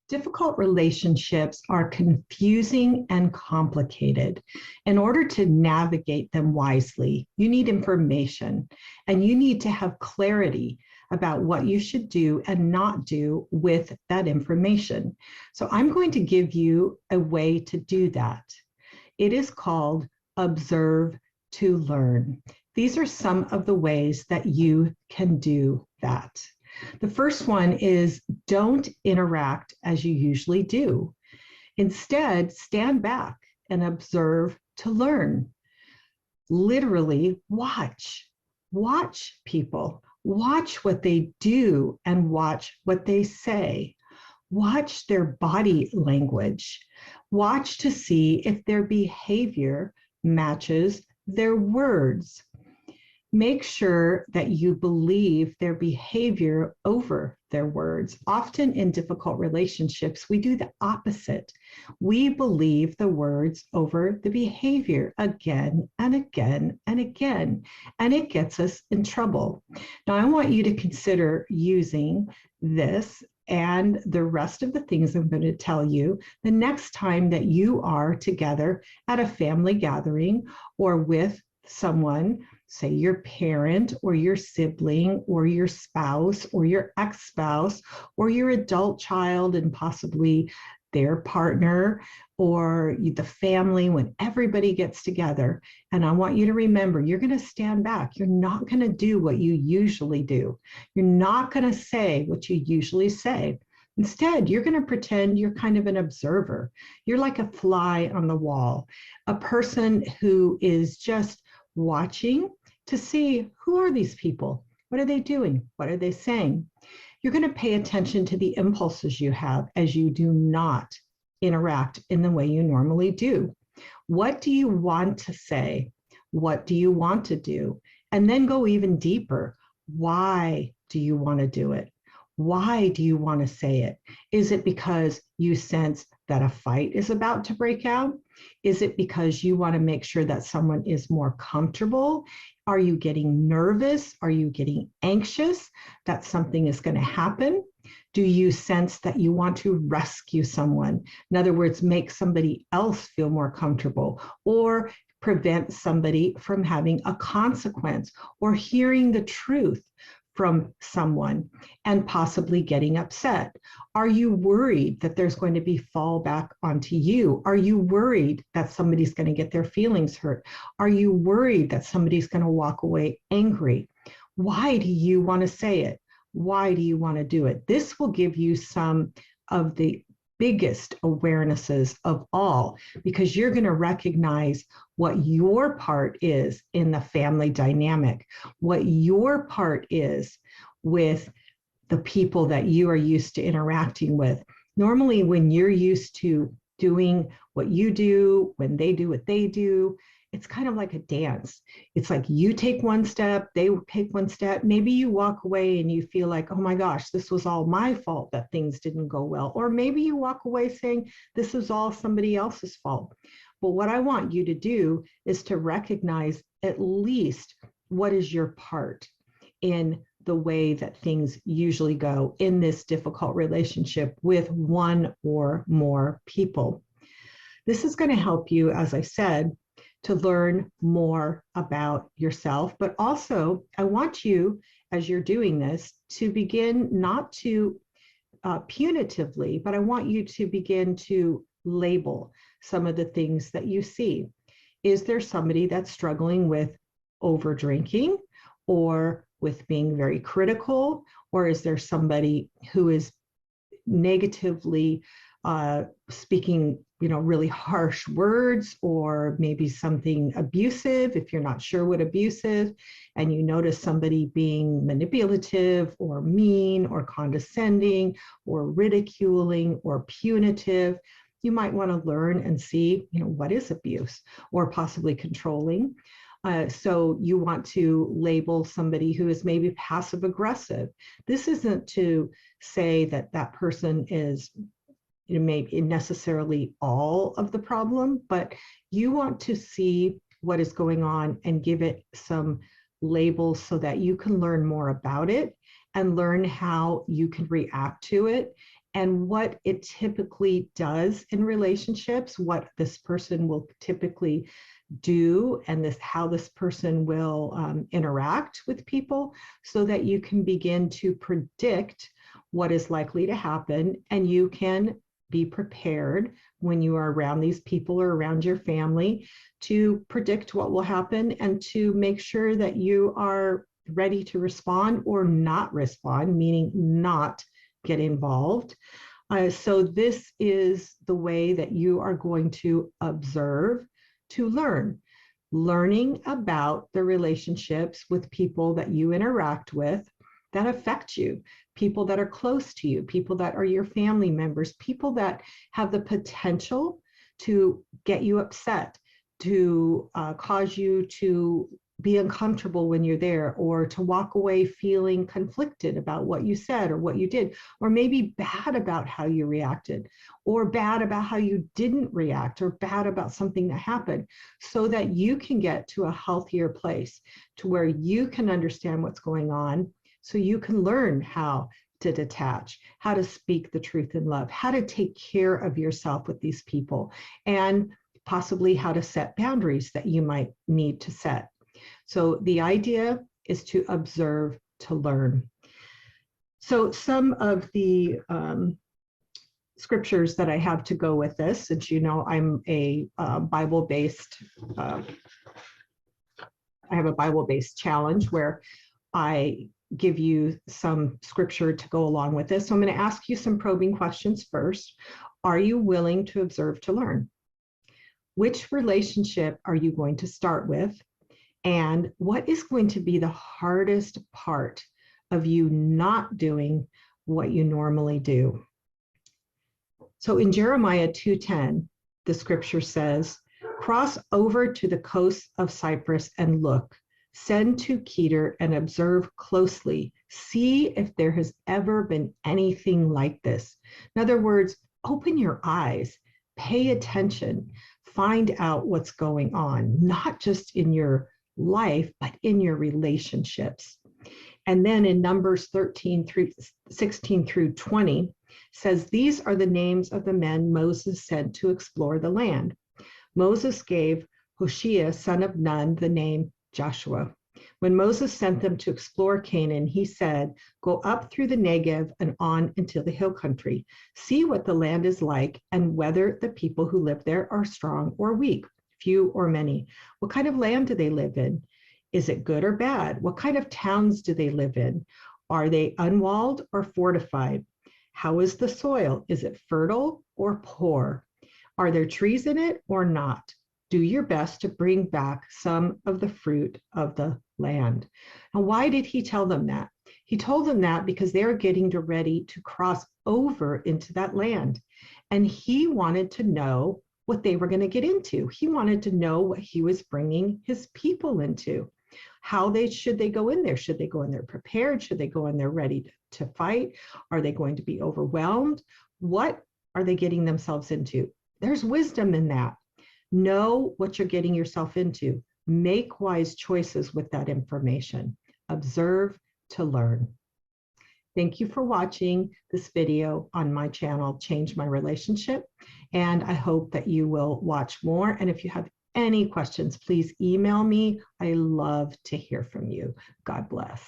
Difficult relationships are confusing and complicated. In order to navigate them wisely, you need information and you need to have clarity about what you should do and not do with that information. So I'm going to give you a way to do that. It is called observe to learn. These are some of the ways that you can do that. The first one is don't interact as you usually do. Instead, stand back and observe to learn. Literally watch. Watch people. Watch what they do and watch what they say. Watch their body language. Watch to see if their behavior matches their words. Make sure that you believe their behavior over their words. Often in difficult relationships, we do the opposite. We believe the words over the behavior again and again and again, and it gets us in trouble. Now, I want you to consider using this and the rest of the things I'm going to tell you the next time that you are together at a family gathering or with someone, say your parent or your sibling or your spouse or your ex-spouse or your adult child and possibly their partner or the family, when everybody gets together. And I want you to remember, you're going to stand back. You're not going to do what you usually do. You're not going to say what you usually say. Instead, you're going to pretend you're kind of an observer. You're like a fly on the wall, a person who is just watching to see, who are these people? What are they doing? What are they saying? You're going to pay attention to the impulses you have as you do not interact in the way you normally do. What do you want to say? What do you want to do? And then go even deeper. Why do you want to do it? Why do you want to say it? Is it because you sense that a fight is about to break out? Is it because you want to make sure that someone is more comfortable? Are you getting nervous? Are you getting anxious that something is going to happen? Do you sense that you want to rescue someone? In other words, make somebody else feel more comfortable or prevent somebody from having a consequence or hearing the truth from someone and possibly getting upset? Are you worried that there's going to be fallback onto you? Are you worried that somebody's going to get their feelings hurt? Are you worried that somebody's going to walk away angry? Why do you want to say it? Why do you want to do it? This will give you some of the biggest awarenesses of all, because you're going to recognize what your part is in the family dynamic, what your part is with the people that you are used to interacting with. Normally, when you're used to doing what you do, when they do what they do, it's kind of like a dance. It's like you take one step, they take one step. Maybe you walk away and you feel like, oh my gosh, this was all my fault that things didn't go well. Or maybe you walk away saying, this is all somebody else's fault. But what I want you to do is to recognize at least what is your part in the way that things usually go in this difficult relationship with one or more people. This is going to help you, as I said, to learn more about yourself, but also I want you, as you're doing this, to begin not to punitively, but I want you to begin to label some of the things that you see. Is there somebody that's struggling with over drinking or with being very critical? Or is there somebody who is negatively speaking, really harsh words, or maybe something abusive, if you're not sure what abusive, and you notice somebody being manipulative or mean or condescending or ridiculing or punitive, you might want to learn and see, what is abuse or possibly controlling. So you want to label somebody who is maybe passive aggressive. This isn't to say that that person is maybe necessarily all of the problem, but you want to see what is going on and give it some labels so that you can learn more about it and learn how you can react to it and what it typically does in relationships, what this person will typically do, and how this person will interact with people, so that you can begin to predict what is likely to happen, and you can be prepared when you are around these people or around your family to predict what will happen and to make sure that you are ready to respond or not respond, meaning not get involved. So this is the way that you are going to observe to learn. Learning about the relationships with people that you interact with that affect you, people that are close to you, people that are your family members, people that have the potential to get you upset, to cause you to be uncomfortable when you're there, or to walk away feeling conflicted about what you said or what you did, or maybe bad about how you reacted, or bad about how you didn't react, or bad about something that happened, so that you can get to a healthier place to where you can understand what's going on, so you can learn how to detach, how to speak the truth in love, how to take care of yourself with these people, and possibly how to set boundaries that you might need to set. So the idea is to observe, to learn. So some of the scriptures that I have to go with this, since you know I'm a Bible-based, I have a Bible-based challenge where I give you some scripture to go along with this. So I'm going to ask you some probing questions first. Are you willing to observe, to learn? Which relationship are you going to start with? And what is going to be the hardest part of you not doing what you normally do? So in Jeremiah 2:10, the scripture says, cross over to the coast of Cyprus and look, send to Kedar and observe closely, see if there has ever been anything like this. In other words, open your eyes, pay attention, find out what's going on, not just in your life, but in your relationships. And then in Numbers 16 through 20 says, these are the names of the men Moses sent to explore the land. Moses gave Hoshea, son of Nun, the name Joshua. When Moses sent them to explore Canaan, he said, go up through the Negev and on into the hill country. See what the land is like and whether the people who live there are strong or weak, few or many. What kind of land do they live in? Is it good or bad? What kind of towns do they live in? Are they unwalled or fortified? How is the soil? Is it fertile or poor? Are there trees in it or not? Do your best to bring back some of the fruit of the land. And why did he tell them that? He told them that because they are getting ready to cross over into that land. And he wanted to know what they were going to get into. He wanted to know what he was bringing his people into. How should they go in there? Should they go in there prepared? Should they go in there ready to fight? Are they going to be overwhelmed? What are they getting themselves into? There's wisdom in that. Know what you're getting yourself into. Make wise choices with that information. Observe to learn. Thank you for watching this video on my channel, Change My Relationship. And I hope that you will watch more. And if you have any questions, please email me. I love to hear from you. God bless.